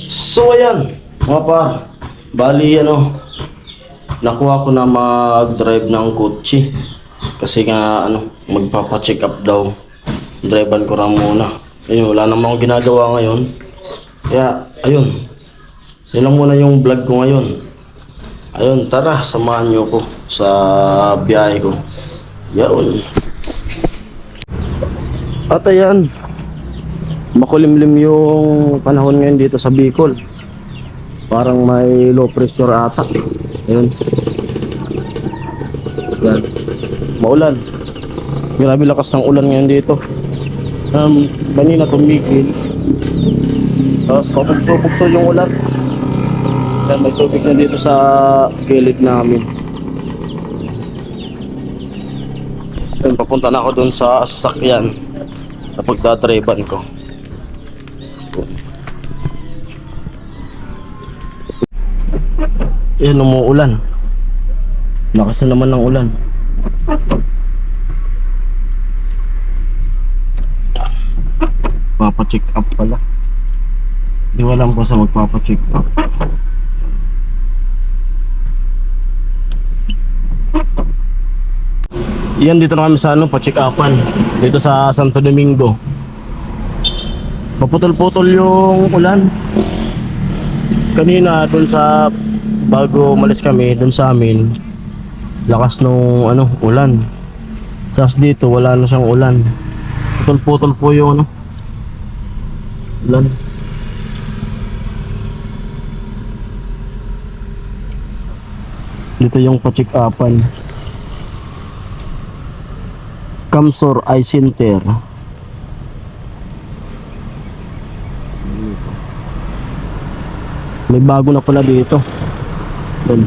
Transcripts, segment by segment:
So ayan, mga pa, bali nakuha ko na mag-drive ng kotse. Kasi nga magpapa-check up daw. Drivean ko lang muna. Ayun, wala namang akong ginagawa ngayon. Kaya, ayun. Yun lang muna yung vlog ko ngayon. Ayun, tara, samahan nyo ko sa biyahe ko. Yun. At ayan, makulimlim yung panahon ngayon dito sa Bicol. Parang may low pressure ata. Ayun. Yan. Maulan. Grabe lakas ng ulan ngayon dito. Kanina tumigil. Tapos papugso-pugso yung ulan. Yan, may tubig na dito sa gilid namin. Yan, papunta na ako dun sa sasakyan na pagdadrivean ko. Yan, umuulan. Lakas na naman ng ulan. Papa-check up pala. Di ko alam po sa magpapa-check up. Yan, dito na kami sa pa-check upan. Dito sa Santo Domingo. Paputol-putol yung ulan. Kanina dun sa bago umalis kami dun sa amin, lakas nung ulan. Tapos dito wala na siyang ulan. Putol-putol po yung ulan. Dito yung pa-check upan. Kamsur Eye Center. May bago na pala dito. Doon.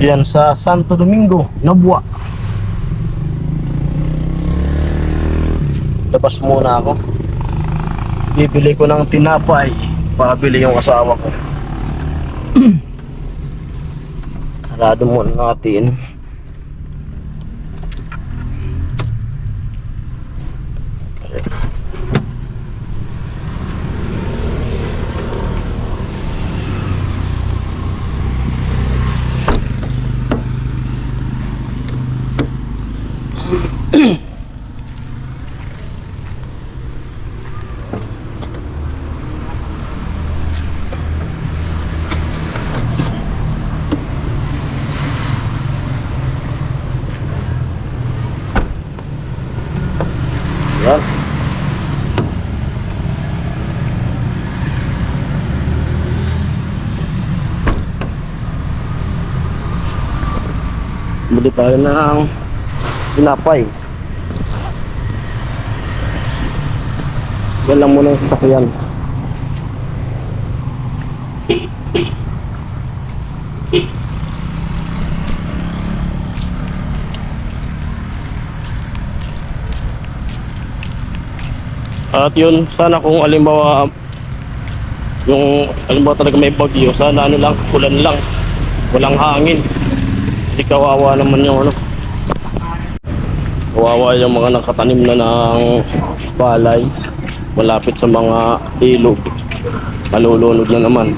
Yan sa Santo Domingo, Nabua. Labas muna ako. Bibili ko ng tinapay. Pabili yung asawa ko. Sarado muna natin. Yan. Bili tayo ng tinapay. Yan lang muna yung sasakyan. At yun, sana kung alimbawa talaga may bagyo, sana lang, ulan lang, walang hangin. Hindi kawawa naman yung kawawa yung mga nakatanim na ng palay malapit sa mga ilog, malulunod na naman.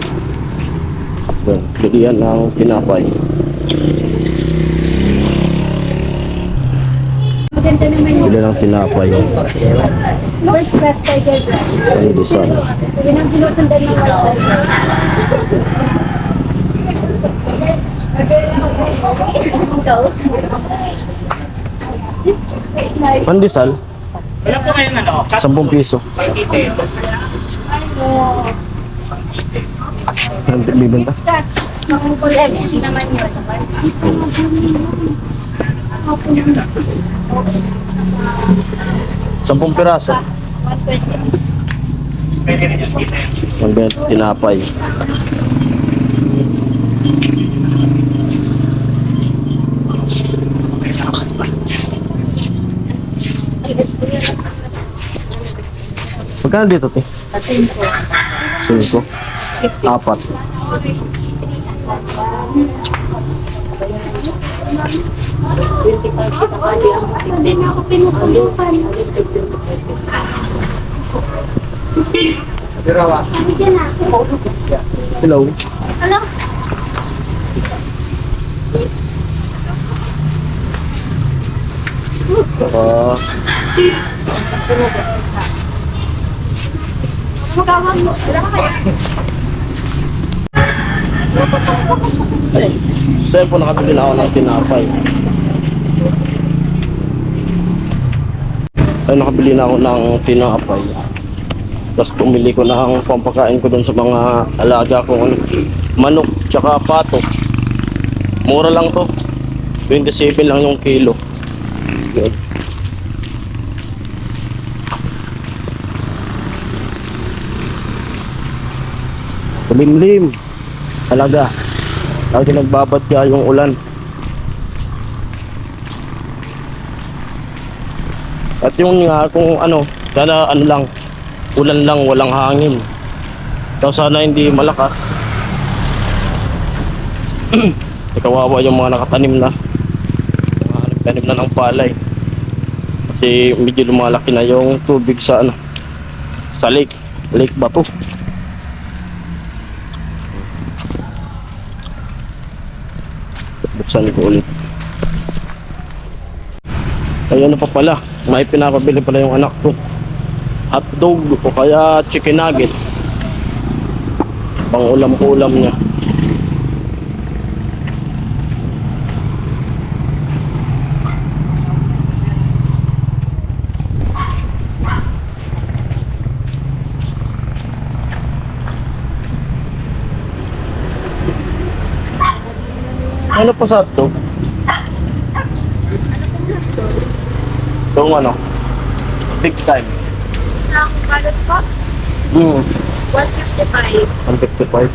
Yan, bigyan ng tinapay. Bili ng tinapay. First class tiger brush. Ano design? Yun ang sinusundan ng mga Pandesal? Wala po kayong 10 piso. Bibenta? discuss. Levis naman yun. 10 piraso. 120. Tinapay. Yes, Magkano dito, te? Asin po. 5. Apat. Hindi na ako pinupunukan. Bigyan na. Hello. Ano? Saka, Magawan mo. Wala ka kaya? ay, sa'yo po nakabili na ako ng tinapay. Ay, nakabili na ako ng tinapay. Tapos pumili ko na ang pampakain ko doon sa mga alaga kong manok tsaka pato. Mura lang to. 27 lang yung kilo. Yun. Limlim. Talaga. Lagi nagbabadya yung ulan. At yung nga kung ano, sana ano lang, ulan lang, walang hangin. So sana hindi malakas. Kawawa yung mga nakatanim na. Mga nagtanim na ng palay. Kasi medyo lumalaki na yung tubig sa ano, sa lake. Lake Bato. Buksan ko ulit. Ay ano pa pala, may pinapabili pala yung anak ko. Hotdog o kaya chicken nuggets. Pang ulam-ulam niya. Ano po sa hotdog? Yung ano? Big time. Sa akong balot po, 155. 155.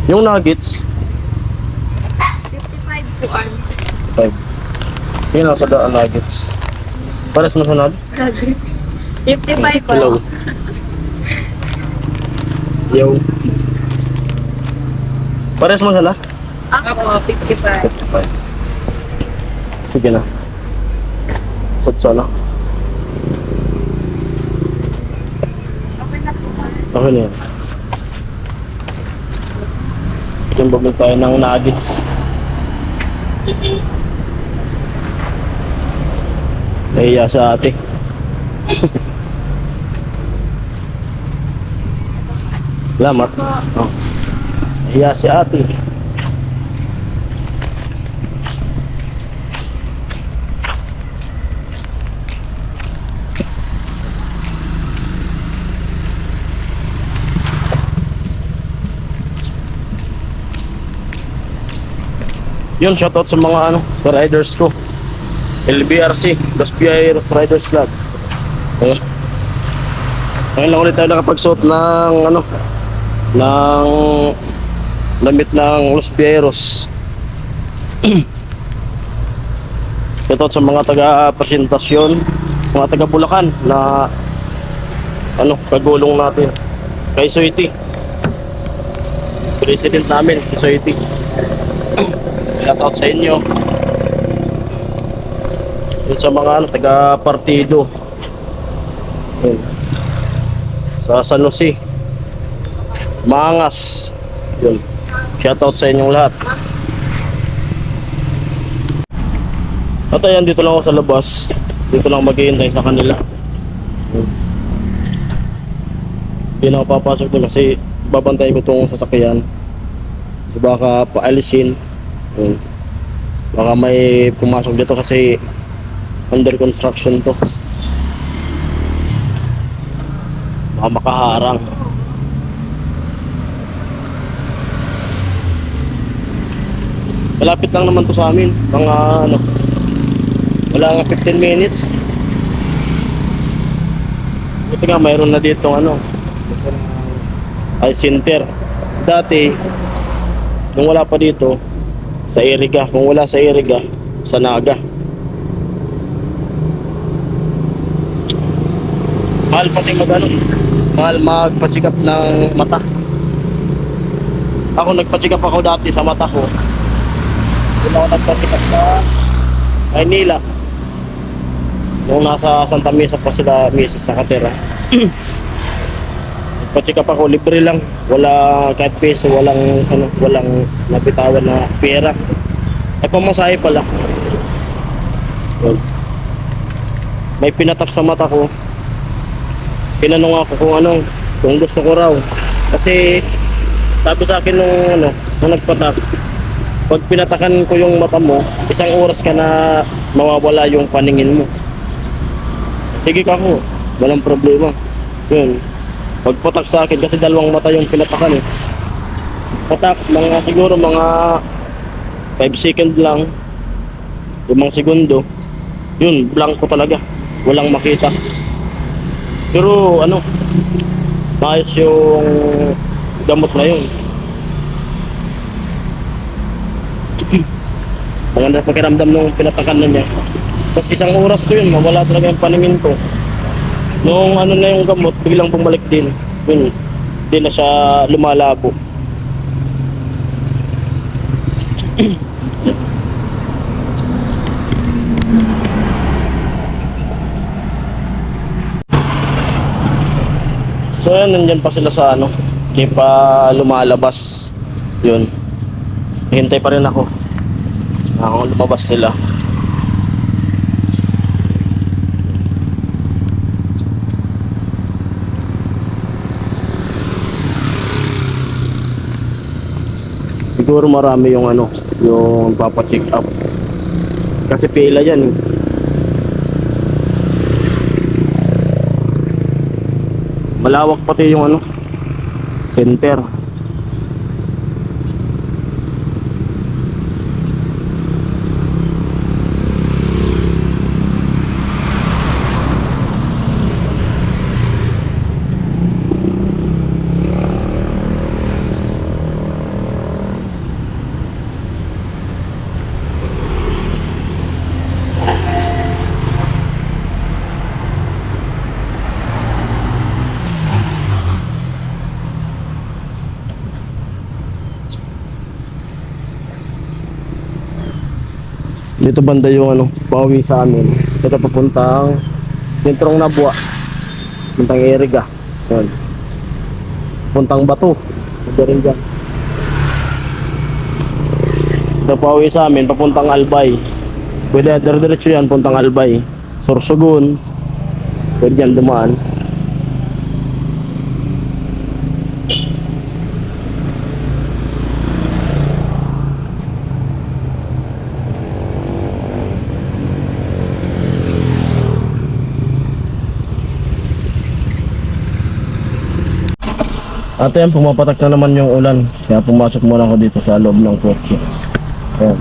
Yung nuggets, 55 po an. 5. Yun ang sa daan nuggets. Pares mo sunod? 55 po. Hello. Yo. Pares mo sala? Ako, 55. 55. Sige na. Sat sana. Okay na po sir. Okay na yan. Yung bumili tayo ng nuggets. Nahiya sa ate. Salamat. Oh. Nahiya si ate. Yun, shoutout sa mga ano, riders ko. LBRC, Los Piairos Riders Club. Ayun. Ngayon lang ulit tayo nakapagsuot ng ano, ng damit ng Los Piairos. Shoutout sa mga taga-presentasyon, mga taga-Bulacan na ano, kagulong natin. Kay Soiti. President namin, kay Soiti. Shoutout sa inyo. Yun sa mga ano, taga-partido. Yun. Sa San Jose. Mangas. Yun. Shoutout sa inyong lahat. At ayan, dito lang ako sa labas. Dito lang maghihintay sa kanila. Yun. Hindi na ako papasok doon kasi babantayin ko itong sasakyan. So baka paalisin. Yun. Baka may pumasok dito kasi under construction to. Baka makaharang. Malapit lang naman to sa amin. Mga ano, wala nga 15 minutes. Buti nga mayroon na dito ano, ay center. Dati nung wala pa dito sa Iriga, kung wala sa Iriga, sa Naga. Mahal pati mag ano, Mahal magpa-check up ng mata. Ako nagpa-check up ako dati sa mata ko. Doon ako nagpa-check up sa Maynila. Nung nasa Santa Mesa pa sila misis nakatira. Nagpa-check up ako, libre lang. Wala kahit peso, walang nabitawan na pera. Ay pamasahe pala. Yun. May pinatak sa mata ko. Tinanong ako kung gusto ko raw. Kasi sabi sa akin nung nagpatak, pag pinatakan ko yung mata mo, isang oras ka na mawawala yung paningin mo. Sige ka ko, walang problema. Yun. Pagpatak sa akin kasi dalawang mata yung pinatakan eh. Patak, siguro mga 5 second lang, 5 segundo. Yun, blanco talaga. Walang makita. Pero maayos yung gamot na yun. Maganda pakiramdam nung pinatakan na niya. Tapos isang oras to yun, mawala talaga yung paningin ko. Nung na yung gamot, biglang bumalik din. Yun, di na siya lumalabo. So yan, nandyan pa sila sa di pa lumalabas. Yun. Hintay pa rin ako. Lumabas sila. Siguro marami yung yung papa-check up. Kasi pila yan eh. Malawak pati yung center. Dito banda yung pauwi sa amin. Ito papuntang Sentrong Nabua, puntang Iriga. Yan. Puntang Bato. Ito rin dyan. Ito pauwi sa amin papuntang Albay. Pwede diretso yan puntang Albay. Sorsogon. Pwede yan dumaan. At yan, pumapatak na naman yung ulan. Kaya pumasok muna ako dito sa loob ng kotse. Ayan.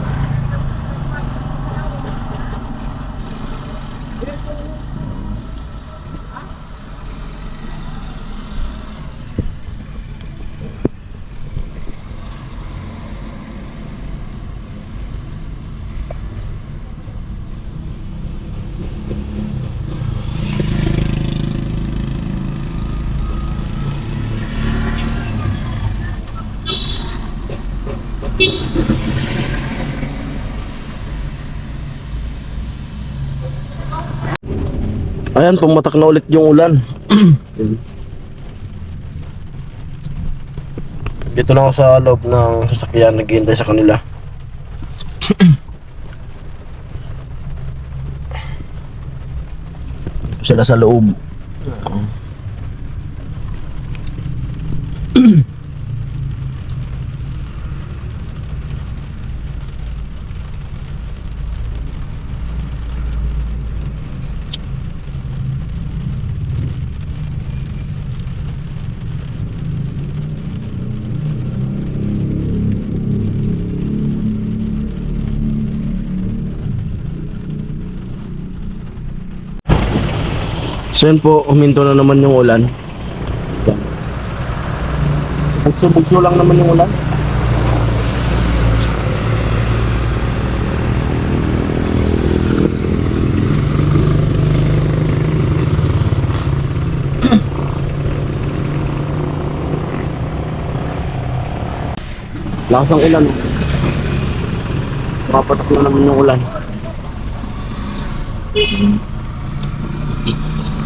Ayan, pumatak na ulit yung ulan. Dito lang ako sa loob ng sasakyan, naghihintay sa kanila. Sila sa loob. So yan po, huminto na naman yung ulan. Bugso-bugso lang naman yung ulan. Lakas ng ulan. Mapatak na naman yung ulan.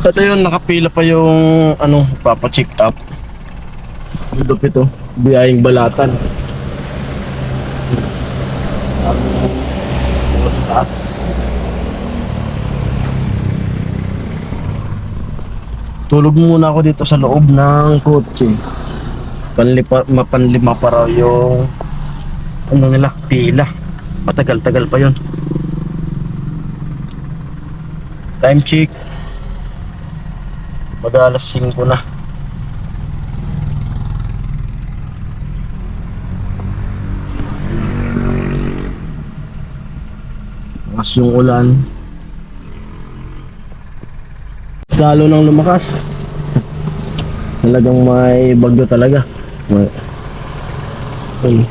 At ayun, nakapila pa yung ano, papacheck up. Dito ito, biyayang balatan. Tulog muna ako dito sa loob ng kotse. Mapanlima pa raw yung ano nila, pila. Matagal-tagal pa yun. Time check. Mag-alas 5 na. Lakas yung ulan. Lalo nang lumakas. Talagang may bagyo talaga. Ayun.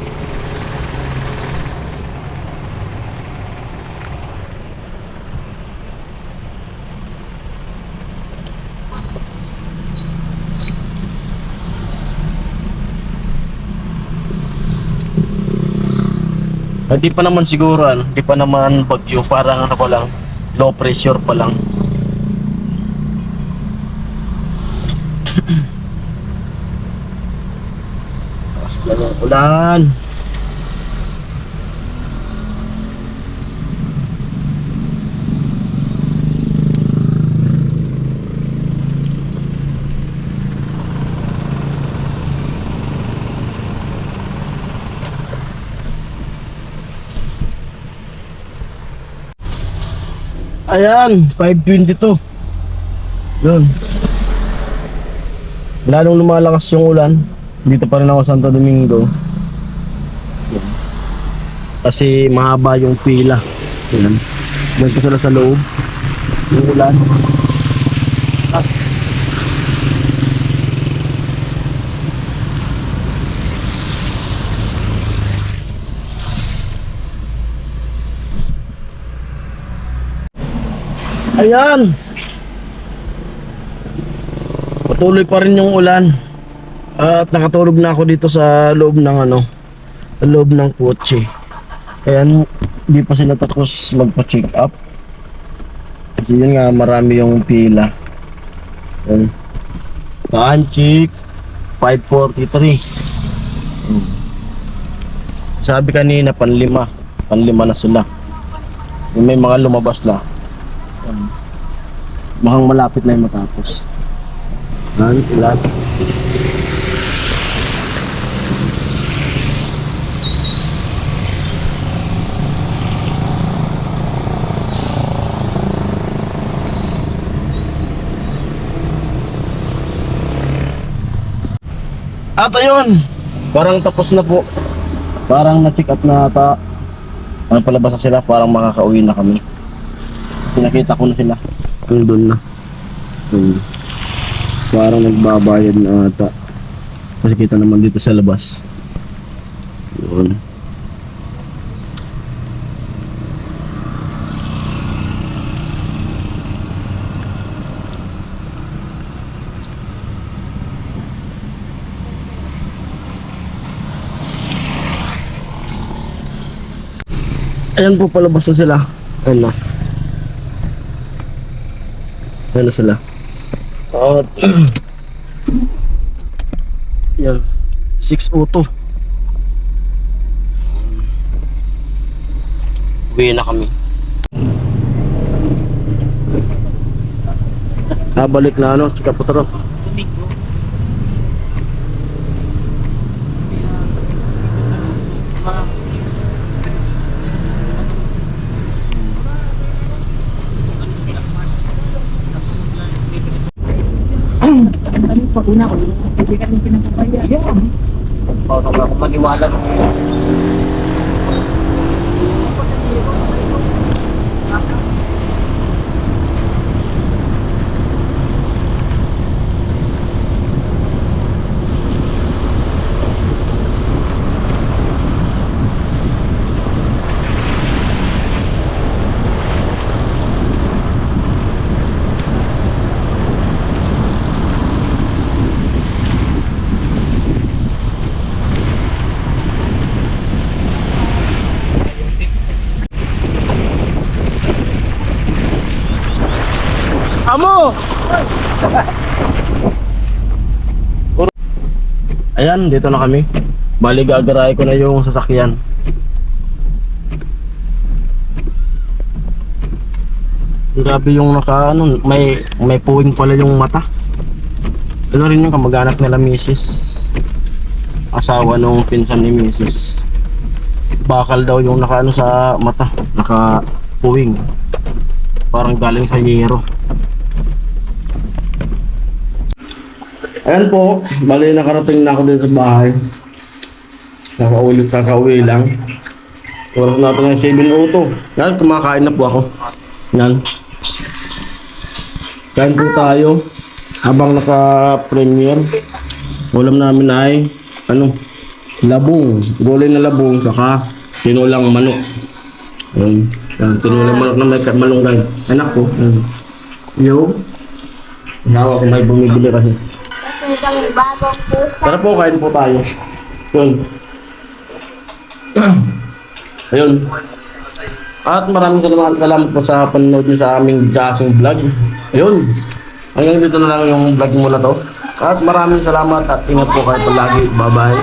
Hindi pa naman siguro, hindi pa naman bagyo, parang ano pa lang, low pressure pa lang. Basta yung ulan. Ayan, 5:22. Yun. Lalong lumalakas yung ulan. Dito pa rin ako sa Santo Domingo. Yan. Kasi mahaba yung pila. Yan. Dito sila sa loob. Yung ulan. Ah. Ayan. Patuloy pa rin yung ulan. At nakatulog na ako dito sa loob ng ano, sa loob ng kotse. Ayan, hindi pa sila tapos magpa-check up. Kasi yun nga, marami yung pila. Ayan. Time check 5:43. Sabi kanina panlima na sila. May mga lumabas na. Mukhang malapit na yung matapos. Ilan? At ayun, parang tapos na po. Parang na-check up na ata. Ano palabas na sila, parang makakauwi na kami. Pinakita ko na sila. Doon na. Parang nagbabayad na ata. Kasi kita naman dito sa labas. Yun. Ayan po, palabas na sila. Ayan na. Ayan na sila. At yan, 6:02. Uwi na kami. Balik na ano, Chika Putro. Domingo. Ano pa una ko? Hindi ka rin pinapapaya. Paano nga ako maniwala? Ayan, dito na kami. Bali, gagaray ko na yung sasakyan. Grabe yung may puwing pala yung mata. Ano rin yung kamag-anak nila Mrs. Asawa nung pinsan ni Mrs. Bakal daw yung sa mata, naka-puwing. Parang galing sa yero. Ayan po, bali nakarating na ako dito sa bahay. Kakauwi lang. Oras natin ng 7:02. Yan, kumakain na po ako. Yan. Kain po tayo. Habang naka-premiere. Ulam namin ay, labong. Gulay na labong, saka tinulang manok. Yan. Tinulang manok na may malunggay. Anak ko. Yo. Nawa ko may bumibili kasi. Tara po, kain po tayo. Yun. Ayun. At maraming salamat po sa panonood niyo sa aming dasong vlog. Ayun. Hanggang dito na lang yung vlog muna to. At maraming salamat at ingat po kayo palagi. Bye-bye.